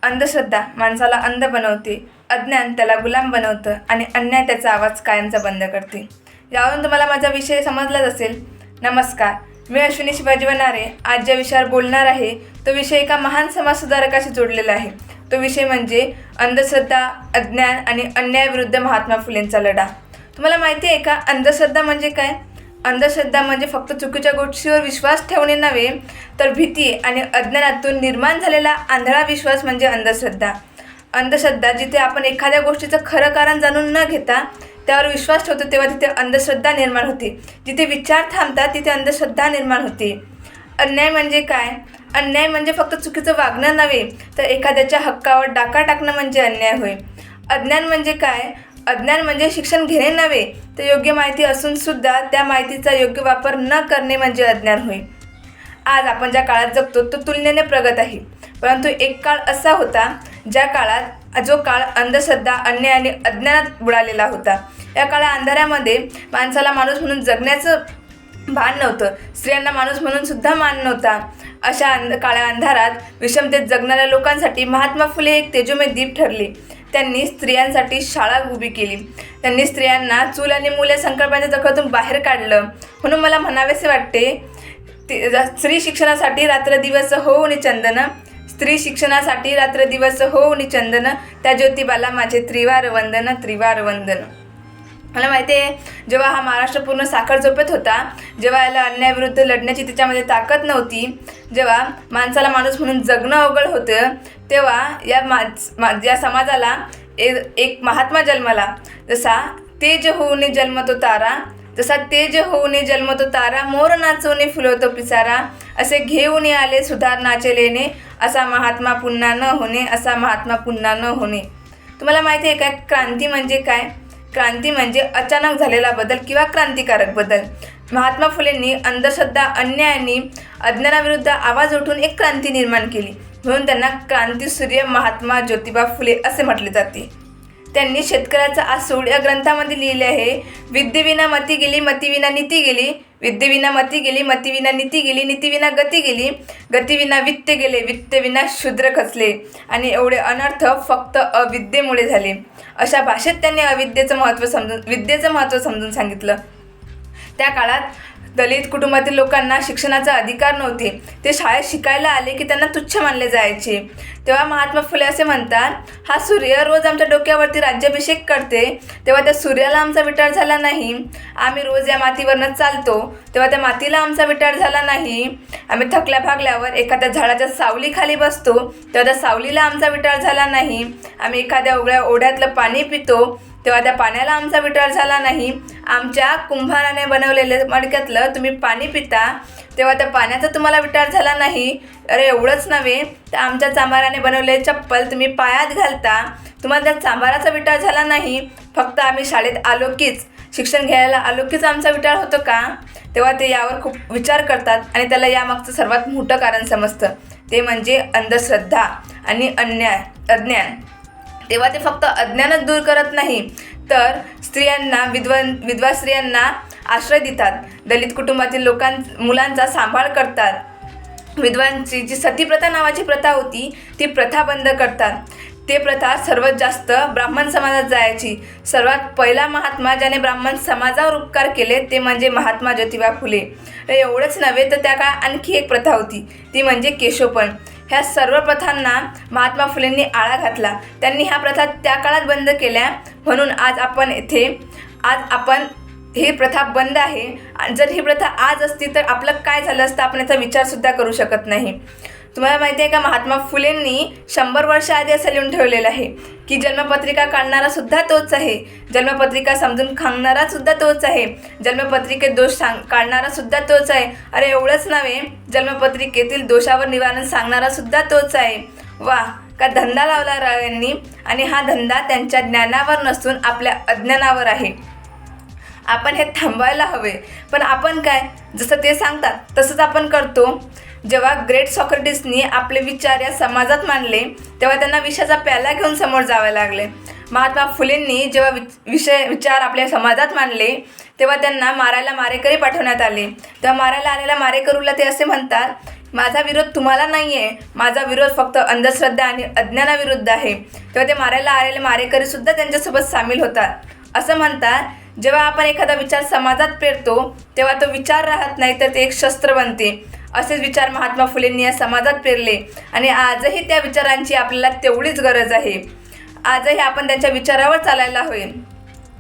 अंधश्रद्धा माणसाला अंध बनवते, अज्ञान त्याला गुलाम बनवतं आणि अन्याय त्याचा आवाज कायमचा बंद करते. यावरून तुम्हाला माझा विषय समजलाच असेल. नमस्कार, मी अश्विनी शिवाजी वनारे. आज ज्या विषयावर बोलणार आहे तो विषय एका महान समाजसुधारकाशी जोडलेला आहे. तो विषय म्हणजे अंधश्रद्धा, अज्ञान आणि अन्यायाविरुद्ध महात्मा फुलेंचा लढा. तुम्हाला माहिती आहे का, अंधश्रद्धा म्हणजे काय? अंधश्रद्धा म्हणजे फक्त चुकीच्या गोष्टीवर विश्वास ठेवणे नव्हे, तर भीती आणि अज्ञानातून निर्माण झालेला आंधळा विश्वास म्हणजे अंधश्रद्धा. अंधश्रद्धा जिथे आपण एखाद्या गोष्टीचं खरं कारण जाणून न घेता त्यावर विश्वास ठेवतो, तेव्हा तिथे अंधश्रद्धा निर्माण होते. जिथे विचार थांबतात तिथे अंधश्रद्धा निर्माण होते. अन्याय म्हणजे काय? अन्याय म्हणजे फक्त चुकीचं वागणं नव्हे, तर एखाद्याच्या हक्कावर डाका टाकणं म्हणजे अन्याय होय. अज्ञान म्हणजे काय? अज्ञान म्हणजे शिक्षण घेणे नव्हे, तर योग्य माहिती असूनसुद्धा त्या माहितीचा योग्य वापर न करणे म्हणजे अज्ञान होय. आज आपण ज्या काळात जगतो तो तुलनेने प्रगत आहे, परंतु एक काळ असा होता ज्या काळात जो काळ अंधश्रद्धा, अन्याय आणि अज्ञानात बुडालेला होता. या काळा अंधारामध्ये माणसाला माणूस म्हणून जगण्याचं भान नव्हतं, स्त्रियांना माणूस म्हणून सुद्धा मान नव्हता. अशा काळ्या अंधारात विषमतेत जगणाऱ्या लोकांसाठी महात्मा फुले एक तेजोमय दीप ठरले. त्यांनी स्त्रियांसाठी शाळा उभी केली. त्यांनी स्त्रियांना चूल आणि मूल या संकल्पाच्या जखळातून बाहेर काढलं. म्हणून मला म्हणावेसे वाटते, स्त्री शिक्षणासाठी रात्रदिवस होऊनी चंदन, स्त्री शिक्षणासाठी रात्रदिवस होऊनी चंदन, त्या ज्योतिबाला माझे त्रिवार वंदन, त्रिवार वंदन. मला माहिती आहे, जेव्हा हा महाराष्ट्र पूर्ण साखर झोपेत होता, जेव्हा याला अन्यायाविरुद्ध लढण्याची त्याच्यामध्ये ताकद नव्हती, जेव्हा माणसाला माणूस म्हणून जगणं अवघड होतं, तेव्हा या समाजाला एक महात्मा जन्मला. जसा तेज होऊने जन्मतो तारा, जसा तेज होऊने जन्मतो तारा, मोर नाचवणे फुलवतो पिसारा, असे घेऊन आले सुधारणाचे लेणे, असा महात्मा पुन्हा न होणे, असा महात्मा पुन्हा न होणे. तुम्हाला माहिती आहे काय, क्रांती म्हणजे काय? क्रांती म्हणजे अचानक झालेला बदल किंवा क्रांतिकारक बदल. महात्मा फुलेंनी अंधश्रद्धा, अन्याय आणि अज्ञानाविरुद्ध आवाज उठून एक क्रांती निर्माण केली. म्हणून त्यांना क्रांतीसूर्य महात्मा ज्योतिबा फुले असे म्हटले जाते. त्यांनी शेतकऱ्याचा आसूड या ग्रंथामध्ये लिहिले आहे, विद्येविना मती गेली, मतीविना नीती गेली, विद्येविना मती गेली, मतीविना नीती गेली, नीतीविना गती गेली, गतीविना वित्त गेले, वित्तविना शूद्र खचले, आणि एवढे अनर्थ फक्त अविद्येमुळे झाले. अशा भाषेत त्यांनी विद्येचं महत्त्व समजून सांगितलं. त्या काळात दलित कुटुंबातील लोकांना शिक्षणाचा अधिकार नव्हते. ते शाळेत शिकायला आले की त्यांना तुच्छ मानले जायचे. तेव्हा महात्मा फुले असे म्हणतात, हा सूर्य रोज आमच्या डोक्यावरती राज्याभिषेक करते, तेव्हा त्या सूर्याला आमचा विटाळ झाला नाही. आम्ही रोज या मातीवरनं चालतो, तेव्हा त्या मातीला आमचा विटाळ झाला नाही. आम्ही थकल्या भागल्यावर एखाद्या झाडाच्या सावलीखाली बसतो, तेव्हा त्या सावलीला आमचा विटाळ झाला नाही. आम्ही एखाद्या उघड्या ओढ्यातलं पाणी पितो, तेव्हा त्या पाण्याला आमचा विटाळ झाला नाही. आमच्या कुंभाराने बनवलेल्या मडक्यातलं तुम्ही पाणी पिता, तेव्हा त्या पाण्याचा तुम्हाला विटाळ झाला नाही. अरे एवढंच नव्हे, तर आमच्या चांभाराने बनवलेले चप्पल तुम्ही पायात घालता, तुम्हाला त्या चांभाराचा विटाळ झाला नाही. फक्त आम्ही शाळेत आलो कीच, शिक्षण घ्यायला आलो कीच आमचा विटाळ होतो का? तेव्हा ते यावर खूप विचार करतात आणि त्याला यामागचं सर्वात मोठं कारण समजतं, ते म्हणजे अंधश्रद्धा आणि अज्ञान. तेव्हा ते फक्त अज्ञानच दूर करत नाही, तर स्त्रियांना, विधवा स्त्रियांना आश्रय देतात, दलित कुटुंबातील मुलांचा सांभाळ करतात. विधवांची जी सतीप्रथा नावाची प्रथा होती ती प्रथा बंद करतात. ते प्रथा सर्वात जास्त ब्राह्मण समाजात जायची. सर्वात पहिला महात्मा ज्याने ब्राह्मण समाजावर उपकार केले ते म्हणजे महात्मा ज्योतिबा फुले. एवढंच नव्हे, तर त्या काळात आणखी एक प्रथा होती, ती म्हणजे केशवपण. ह्या सर्व प्रथांना महात्मा फुलेंनी आळा घातला. त्यांनी ह्या प्रथा त्या काळात बंद केल्या. म्हणून आज आपण ही प्रथा बंद आहे. आणि जर ही प्रथा आज असती तर आपलं काय झालं असतं, आपण याचा विचारसुद्धा करू शकत नाही. तुम्हाला माहिती आहे का, महात्मा फुलेंनी 100 वर्ष आधी असं लिहून ठेवलेलं आहे की जन्मपत्रिका काढणारा सुद्धा तोच आहे, जन्मपत्रिका समजून सांगणारा सुद्धा तोच आहे, जन्मपत्रिकेत दोष काढणारा सुद्धा तोच आहे. अरे एवढंच नव्हे, जन्मपत्रिकेतील दोषावर निवारण सांगणारा सुद्धा तोच आहे. वा, का धंदा लावला यांनी, आणि हा धंदा त्यांच्या ज्ञानावर नसून आपल्या अज्ञानावर आहे. आपण हे थांबवायला हवे, पण आपण काय, जसं ते सांगतात तसंच आपण करतो. जेव्हा ग्रेट सॉक्रेटिसनी आपले विचार या समाजात मांडले, तेव्हा त्यांना विषाचा प्याला घेऊन समोर जावे लागले. महात्मा फुलेंनी जेव्हा विचार आपल्या समाजात मांडले, तेव्हा त्यांना मारायला मारेकरी पाठवण्यात आले. तेव्हा मारायला आलेल्या मारेकरूला ते असे म्हणतात माझा विरोध तुम्हाला नाही आहे, माझा विरोध फक्त अंधश्रद्धा आणि अज्ञानाविरुद्ध आहे, तेव्हा ते मारायला आलेले मारेकरीसुद्धा त्यांच्यासोबत सामील होतात। असं म्हणतात, जेव्हा आपण एखादा विचार समाजात पेरतो तेव्हा तो विचार राहत नाही तर ते एक शस्त्र बनते। असेच विचार महात्मा फुलेंनी या समाजात पेरले आणि आजही त्या विचारांची आपल्याला तेवढीच गरज आहे। आजही आपण त्यांच्या विचारावर चालायला हवे।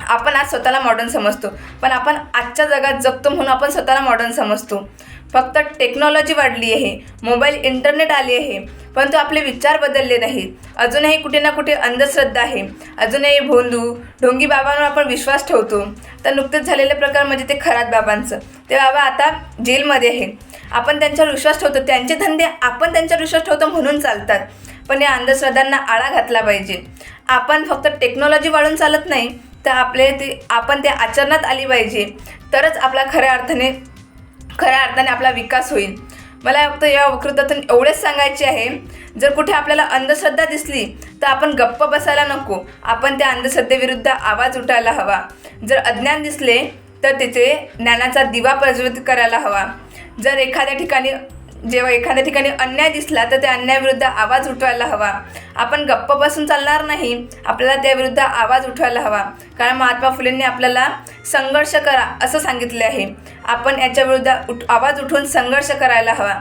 आपण आज स्वतःला मॉडर्न समजतो, पण आपण आजच्या जगात जगतो म्हणून आपण स्वतःला मॉडर्न समजतो। फक्त टेक्नॉलॉजी वाढली आहे, मोबाईल इंटरनेट आली आहे, परंतु आपले विचार बदलले नाहीत। अजूनही कुठे ना कुठे अंधश्रद्धा आहे, अजूनही भोंदू ढोंगी बाबांवर आपण विश्वास ठेवतो। तर नुकतेच झालेले प्रकार म्हणजे ते खरात बाबांचं, ते बाबा आता जेलमध्ये आहे। आपण त्यांच्यावर विश्वास ठेवतो, त्यांचे धंदे आपण त्यांच्यावर विश्वास ठेवतो म्हणून चालतात, पण या अंधश्रद्धांना आळा घातला पाहिजे। आपण फक्त टेक्नॉलॉजी वाढून चालत नाही, तर आपण ते आचरणात आली पाहिजे, तरच आपला खऱ्या अर्थाने आपला विकास होईल। मला फक्त या वक्तृत्वातून एवढेच सांगायचे आहे, जर कुठे आपल्याला अंधश्रद्धा दिसली तर आपण गप्प बसायला नको, आपण त्या अंधश्रद्धेविरुद्ध आवाज उठायला हवा। जर अज्ञान दिसले तर त्याचे ज्ञानाचा दिवा प्रज्वलित करायला हवा। जेव्हा एखाद्या ठिकाणी अन्याय दिसला तर त्या अन्यायाविरुद्ध आवाज उठवायला हवा। आपण गप्प बसून चालणार नाही, आपल्याला त्याविरुद्ध आवाज उठवायला हवा, कारण महात्मा फुलेंनी आपल्याला संघर्ष करा असं सांगितले आहे। आपण याच्याविरुद्ध आवाज उठवून संघर्ष करायला हवा,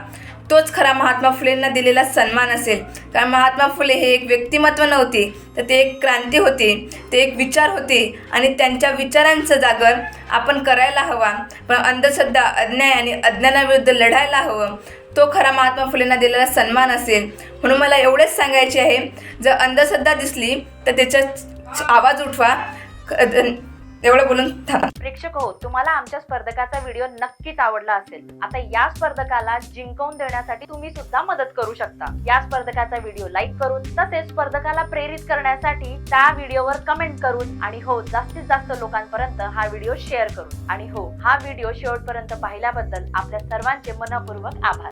तोच खरा महात्मा फुलेंना दिलेला सन्मान असेल। कारण महात्मा फुले हे एक व्यक्तिमत्व नव्हते, तर ते एक क्रांती होते, ते एक विचार होते आणि त्यांच्या विचारांचं जागर आपण करायला हवा। पण अंधश्रद्धा, अन्याय आणि अज्ञानाविरुद्ध लढायला हवं, तो खरा महात्मा फुलेंना दिलेला सन्मान असेल। म्हणून मला एवढेच सांगायचे आहे, जर अंधश्रद्धा दिसली तर त्याचा आवाज उठवा। एवढं बोलून थांबा। प्रेक्षक हो, तुम्हाला आमच्या स्पर्धकाचा व्हिडिओ नक्कीच आवडला असेल। आता या स्पर्धकाला जिंकवून देण्यासाठी तुम्ही सुद्धा मदत करू शकता। या स्पर्धकाचा व्हिडिओ लाईक करून, तसेच स्पर्धकाला प्रेरित करण्यासाठी त्या व्हिडिओवर कमेंट करून, आणि हो, जास्तीत जास्त लोकांपर्यंत हा व्हिडिओ शेअर करून, आणि हो, हा व्हिडिओ शेवटपर्यंत पाहिल्याबद्दल आपल्या सर्वांचे मनपूर्वक आभार।